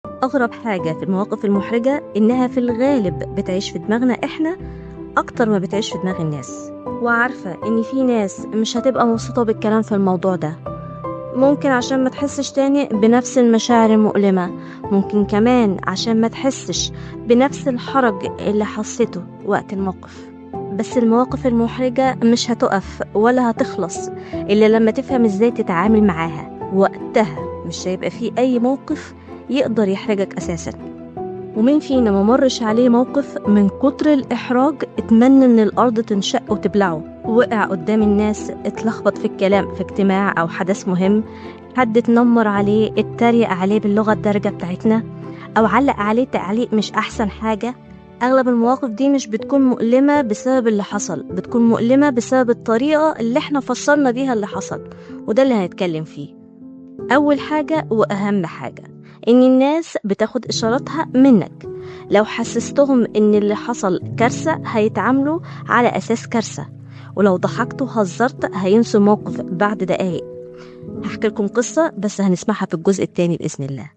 أغرب حاجة في المواقف المحرجة إنها في الغالب بتعيش في دماغنا إحنا أكتر ما بتعيش في دماغ الناس، وعارفة إن في ناس مش هتبقى مبسوطة بالكلام في الموضوع ده، ممكن عشان ما تحسش تاني بنفس المشاعر المؤلمة، ممكن كمان عشان ما تحسش بنفس الحرج اللي حسيته وقت الموقف. بس المواقف المحرجة مش هتقف ولا هتخلص إلا لما تفهم إزاي تتعامل معاها، وقتها مش هيبقى فيه أي موقف يقدر يحرجك أساسا. ومين فينا ممرش عليه موقف من كتر الإحراج اتمنى إن الأرض تنشق وتبلعه، وقع قدام الناس، اتلخبط في الكلام في اجتماع أو حدث مهم، حد اتنمر عليه، اتريق عليه باللغة الدارجة بتاعتنا، أو علق عليه تعليق مش أحسن حاجة. أغلب المواقف دي مش بتكون مؤلمة بسبب اللي حصل، بتكون مؤلمة بسبب الطريقة اللي احنا فسرنا بيها اللي حصل، وده اللي هنتكلم فيه. أول حاجة وأهم حاجة إن الناس بتاخد إشاراتها منك. لو حسستهم إن اللي حصل كارثة هيتعاملوا على أساس كارثة، ولو ضحكت وهزرت هينسوا موقف بعد دقايق. هحكي لكم قصة بس هنسمعها في الجزء التاني بإذن الله.